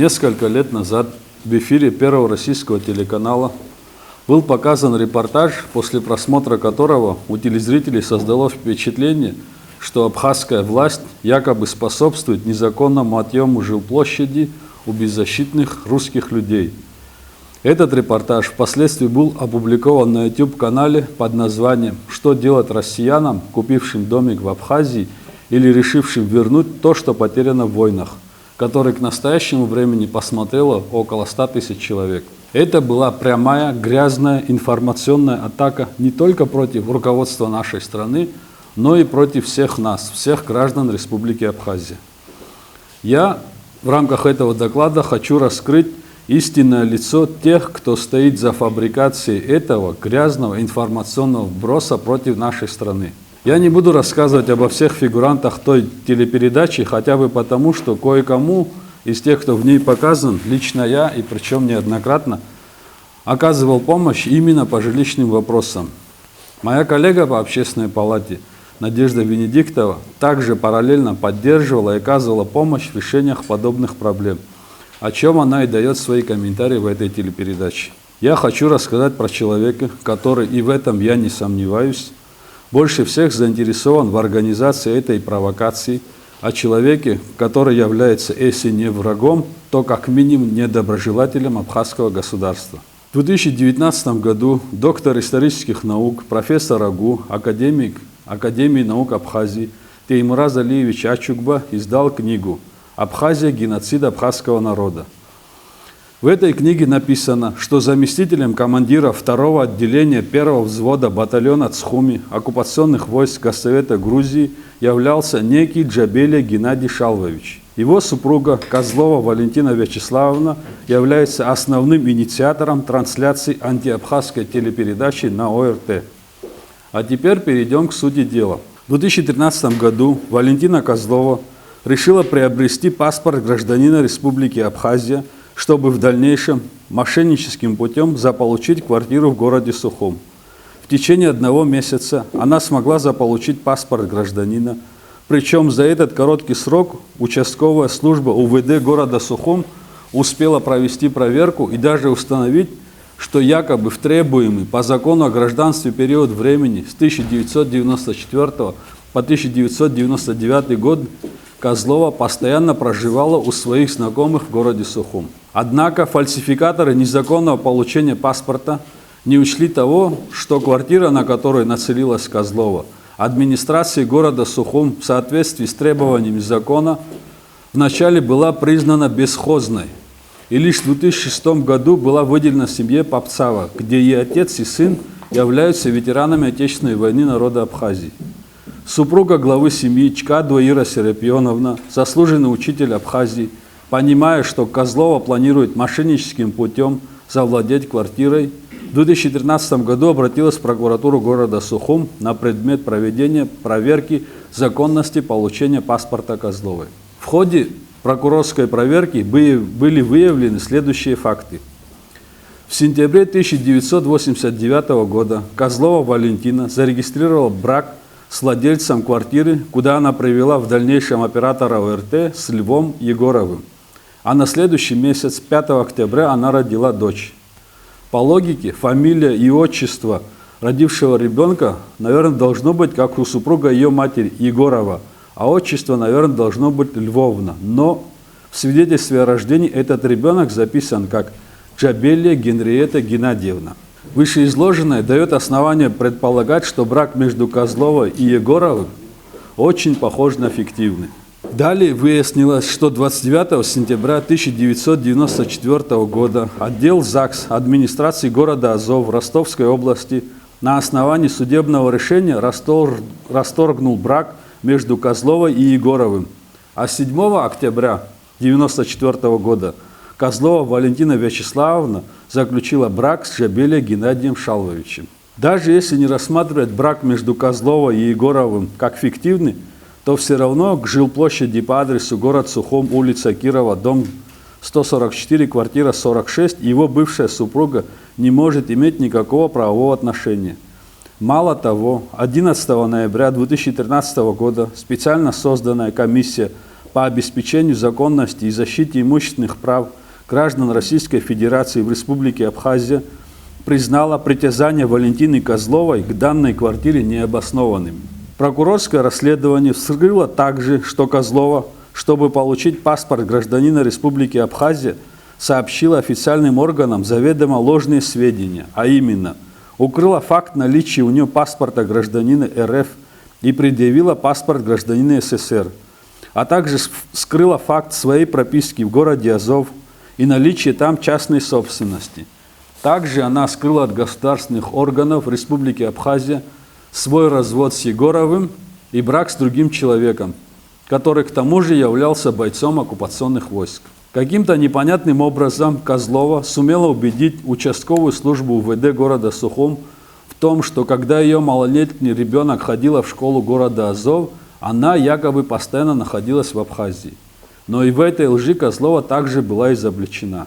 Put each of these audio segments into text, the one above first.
Несколько лет назад в эфире Первого российского телеканала был показан репортаж, после просмотра которого у телезрителей создалось впечатление, что абхазская власть якобы способствует незаконному отъему жилплощади у беззащитных русских людей. Этот репортаж впоследствии был опубликован на YouTube-канале под названием «Что делать россиянам, купившим домик в Абхазии или решившим вернуть то, что потеряно в войнах», который к настоящему времени посмотрело около 100 тысяч человек. Это была прямая, грязная информационная атака не только против руководства нашей страны, но и против всех нас, всех граждан Республики Абхазия. Я в рамках этого доклада хочу раскрыть истинное лицо тех, кто стоит за фабрикацией этого грязного информационного вброса против нашей страны. Я не буду рассказывать обо всех фигурантах той телепередачи, хотя бы потому, что кое-кому из тех, кто в ней показан, лично я, и причем неоднократно, оказывал помощь именно по жилищным вопросам. Моя коллега по общественной палате Надежда Венедиктова также параллельно поддерживала и оказывала помощь в решениях подобных проблем, о чем она и дает свои комментарии в этой телепередаче. Я хочу рассказать про человека, который, и в этом я не сомневаюсь, больше всех заинтересован в организации этой провокации, о человеке, который является, если не врагом, то как минимум недоброжелателем абхазского государства. В 2019 году доктор исторических наук, профессор АГУ, академик Академии наук Абхазии Теймураз Алиевич Ачукба издал книгу «Абхазия. Геноцид абхазского народа». В этой книге написано, что заместителем командира 2-го отделения 1-го взвода батальона Цхуми оккупационных войск Госсовета Грузии являлся некий Джабелия Геннадий Шалвович. Его супруга Козлова Валентина Вячеславовна является основным инициатором трансляции антиабхазской телепередачи на ОРТ. А теперь перейдем к сути дела. В 2013 году Валентина Козлова решила приобрести паспорт гражданина Республики Абхазия, чтобы в дальнейшем мошенническим путем заполучить квартиру в городе Сухум. В течение 1 месяца она смогла заполучить паспорт гражданина, причем за этот короткий срок участковая служба УВД города Сухум успела провести проверку и даже установить, что якобы в требуемый по закону о гражданстве период времени с 1994 по 1999 год Козлова постоянно проживала у своих знакомых в городе Сухум. Однако фальсификаторы незаконного получения паспорта не учли того, что квартира, на которую нацелилась Козлова, администрацией города Сухум в соответствии с требованиями закона вначале была признана бесхозной. И лишь в 2006 году была выделена семье Попцава, где и отец, и сын являются ветеранами Отечественной войны народа Абхазии. Супруга главы семьи Чкадова Ира Серапионовна, заслуженный учитель Абхазии, понимая, что Козлова планирует мошенническим путем завладеть квартирой, в 2013 году обратилась в прокуратуру города Сухум на предмет проведения проверки законности получения паспорта Козловой. В ходе прокурорской проверки были выявлены следующие факты. В сентябре 1989 года Козлова Валентина зарегистрировала брак с владельцем квартиры, куда она привела в дальнейшем оператора ОРТ с Львом Егоровым. А на следующий месяц, 5 октября, она родила дочь. По логике, фамилия и отчество родившего ребенка, наверное, должно быть, как у супруга ее матери, Егорова, а отчество, наверное, должно быть Львовна. Но в свидетельстве о рождении этот ребенок записан как Джабелия Генриетта Геннадьевна. Вышеизложенное дает основание предполагать, что брак между Козловой и Егоровым очень похож на фиктивный. Далее выяснилось, что 29 сентября 1994 года отдел ЗАГС администрации города Азов Ростовской области на основании судебного решения расторгнул брак между Козловой и Егоровым. А 7 октября 1994 года Козлова Валентина Вячеславовна заключила брак с Джабелией Геннадием Шалвовичем. Даже если не рассматривать брак между Козловой и Егоровым как фиктивный, то все равно к жилплощади по адресу город Сухум, улица Кирова, дом 144, квартира 46, его бывшая супруга не может иметь никакого правового отношения. Мало того, 11 ноября 2013 года специально созданная комиссия по обеспечению законности и защите имущественных прав граждан Российской Федерации в Республике Абхазия признала притязания Валентины Козловой к данной квартире необоснованными. Прокурорское расследование вскрыло также, что Козлова, чтобы получить паспорт гражданина Республики Абхазия, сообщила официальным органам заведомо ложные сведения, а именно укрыла факт наличия у нее паспорта гражданина РФ и предъявила паспорт гражданина СССР, а также скрыла факт своей прописки в городе Азов и наличие там частной собственности. Также она скрыла от государственных органов Республики Абхазия свой развод с Егоровым и брак с другим человеком, который к тому же являлся бойцом оккупационных войск. Каким-то непонятным образом Козлова сумела убедить участковую службу УВД города Сухум в том, что когда ее малолетний ребенок ходила в школу города Азов, она якобы постоянно находилась в Абхазии. Но и в этой лжи Козлова также была изобличена.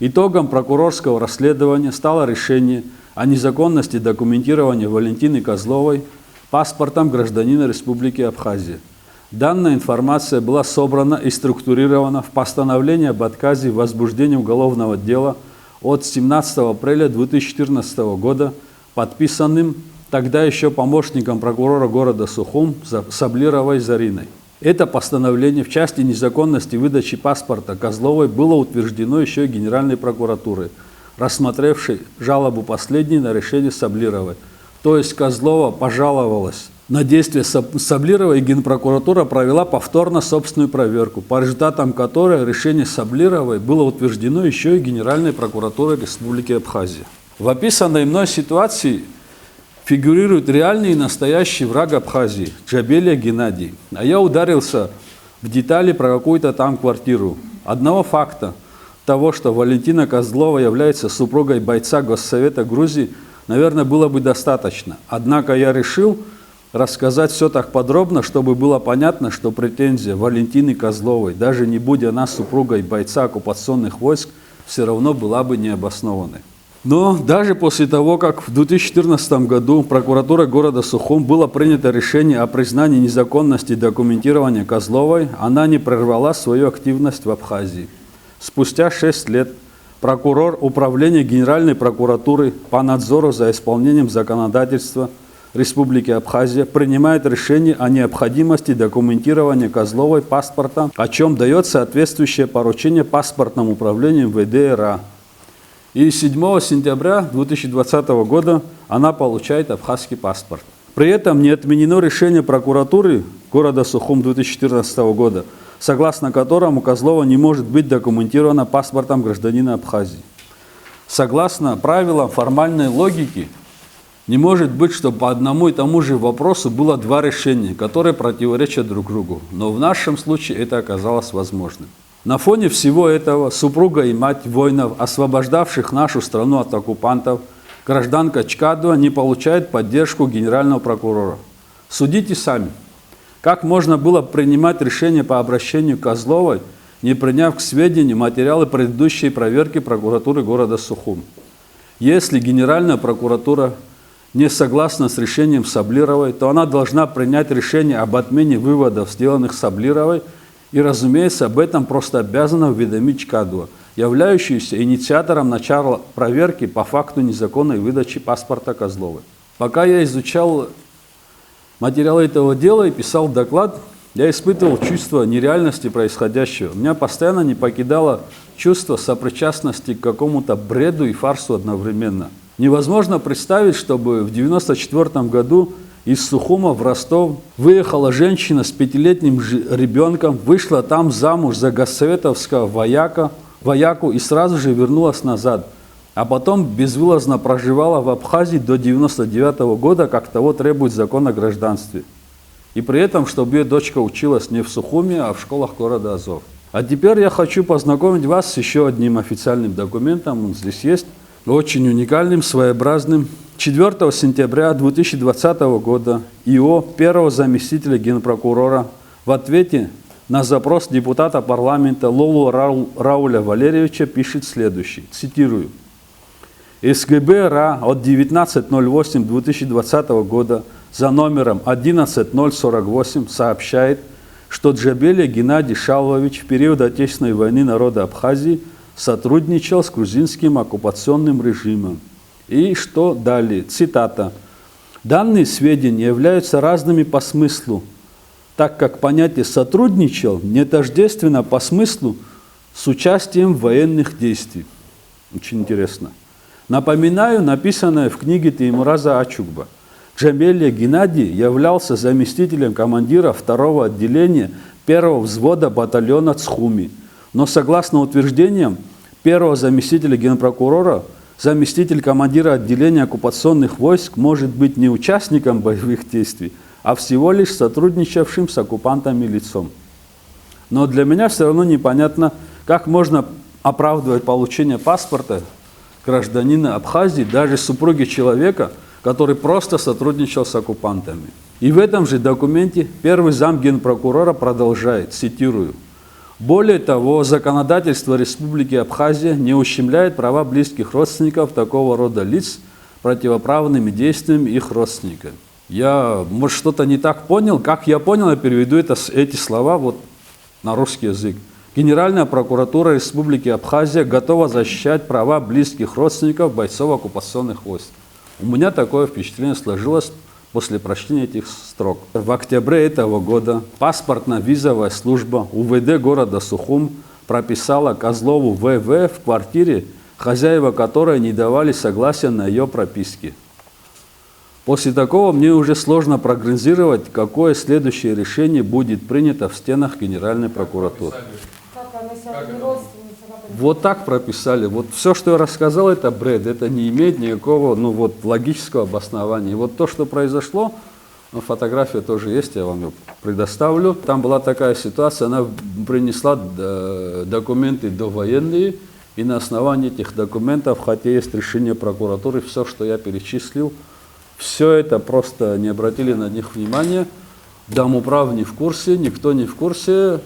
Итогом прокурорского расследования стало решение о незаконности документирования Валентины Козловой паспортом гражданина Республики Абхазия. Данная информация была собрана и структурирована в постановлении об отказе в возбуждении уголовного дела от 17 апреля 2014 года, подписанным тогда еще помощником прокурора города Сухум Саблировой Зариной. Это постановление в части незаконности выдачи паспорта Козловой было утверждено еще и Генеральной прокуратурой, рассмотревшей жалобу последней на решение Саблировой. То есть Козлова пожаловалась на действия Саблировой, и Генпрокуратура провела повторно собственную проверку, по результатам которой решение Саблировой было утверждено еще и Генеральной прокуратурой Республики Абхазия. В описанной мной ситуации фигурирует реальный и настоящий враг Абхазии – Джабелия Геннадий. А я ударился в детали про какую-то там квартиру. Одного факта того, что Валентина Козлова является супругой бойца Госсовета Грузии, наверное, было бы достаточно. Однако я решил рассказать все так подробно, чтобы было понятно, что претензия Валентины Козловой, даже не будь она супругой бойца оккупационных войск, все равно была бы необоснованной. Но даже после того, как в 2014 году прокуратурой города Сухум было принято решение о признании незаконности документирования Козловой, она не прервала свою активность в Абхазии. Спустя 6 лет прокурор Управления Генеральной прокуратуры по надзору за исполнением законодательства Республики Абхазия принимает решение о необходимости документирования Козловой паспорта, о чем дает соответствующее поручение паспортному управлению МВД РА. И 7 сентября 2020 года она получает абхазский паспорт. При этом не отменено решение прокуратуры города Сухум 2014 года, согласно которому Козлова не может быть документирована паспортом гражданина Абхазии. Согласно правилам формальной логики, не может быть, что по одному и тому же вопросу было два решения, которые противоречат друг другу. Но в нашем случае это оказалось возможным. На фоне всего этого супруга и мать воинов, освобождавших нашу страну от оккупантов, гражданка Чкадова не получает поддержку генерального прокурора. Судите сами. Как можно было принимать решение по обращению к Козловой, не приняв к сведению материалы предыдущей проверки прокуратуры города Сухум? Если Генеральная прокуратура не согласна с решением Саблировой, то она должна принять решение об отмене выводов, сделанных Саблировой, и, разумеется, об этом просто обязана уведомить Чкадова, являющуюся инициатором начала проверки по факту незаконной выдачи паспорта Козловой. Пока я изучал материалы этого дела и писал доклад, я испытывал чувство нереальности происходящего. Меня постоянно не покидало чувство сопричастности к какому-то бреду и фарсу одновременно. Невозможно представить, чтобы в 1994 году из Сухума в Ростов выехала женщина с 5-летним ребенком, вышла там замуж за госсоветовского вояку и сразу же вернулась назад. А потом безвылазно проживала в Абхазии до 1999 года, как того требует закон о гражданстве. И при этом, чтобы ее дочка училась не в Сухуме, а в школах города Азов. А теперь я хочу познакомить вас с еще одним официальным документом, он здесь есть, очень уникальным, своеобразным. 4 сентября 2020 года ИО первого заместителя генпрокурора в ответе на запрос депутата парламента Лолу Рауля Валерьевича пишет следующее, цитирую. СГБ РА от 19.08.2020 года за номером 11048 сообщает, что Джабелия Геннадий Шалвович в период Отечественной войны народа Абхазии сотрудничал с грузинским оккупационным режимом. И что далее? Цитата. «Данные сведения являются разными по смыслу, так как понятие «сотрудничал» не тождественно по смыслу с участием в военных действиях». Очень интересно. Напоминаю, написанное в книге Теймураза Ачугба. Джабелия Геннадий являлся заместителем командира 2-го отделения 1-го взвода батальона Цхуми. Но согласно утверждениям первого заместителя генпрокурора, заместитель командира отделения оккупационных войск может быть не участником боевых действий, а всего лишь сотрудничавшим с оккупантами лицом. Но для меня все равно непонятно, как можно оправдывать получение паспорта гражданина Абхазии, даже супруги человека, который просто сотрудничал с оккупантами. И в этом же документе первый зам генпрокурора продолжает, цитирую, «Более того, законодательство Республики Абхазия не ущемляет права близких родственников такого рода лиц противоправными действиями их родственников». Я, может, что-то не так понял. Как я понял, я переведу эти слова вот на русский язык. Генеральная прокуратура Республики Абхазия готова защищать права близких родственников бойцов оккупационных войск. У меня такое впечатление сложилось после прочтения этих строк. В октябре этого года паспортно-визовая служба УВД города Сухум прописала Козлову ВВ в квартире, хозяева которой не давали согласия на ее прописке. После такого мне уже сложно прогнозировать, какое следующее решение будет принято в стенах Генеральной прокуратуры. Вот так прописали. Вот все, что я рассказал, это бред. Это не имеет никакого логического обоснования. И вот то, что произошло, фотография тоже есть, я вам ее предоставлю. Там была такая ситуация, она принесла документы довоенные, и на основании этих документов, хотя есть решение прокуратуры, все, что я перечислил, все это просто не обратили на них внимания. Домуправ не в курсе, никто не в курсе.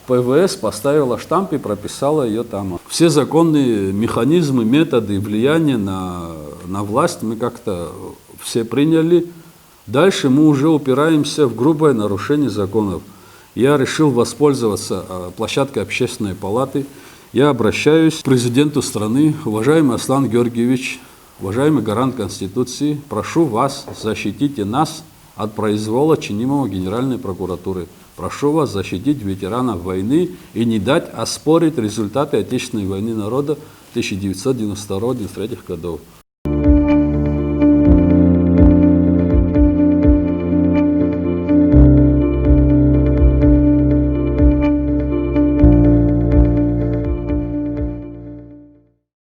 ПВС поставила штамп и прописала ее там. Все законные механизмы, методы влияния на власть мы как-то все приняли. Дальше мы уже упираемся в грубое нарушение законов. Я решил воспользоваться площадкой общественной палаты. Я обращаюсь к президенту страны, уважаемый Аслан Георгиевич, уважаемый гарант Конституции, прошу вас, защитите нас от произвола, чинимого Генеральной прокуратуры. Прошу вас защитить ветеранов войны и не дать оспорить результаты Отечественной войны народа 1992-1993 годов.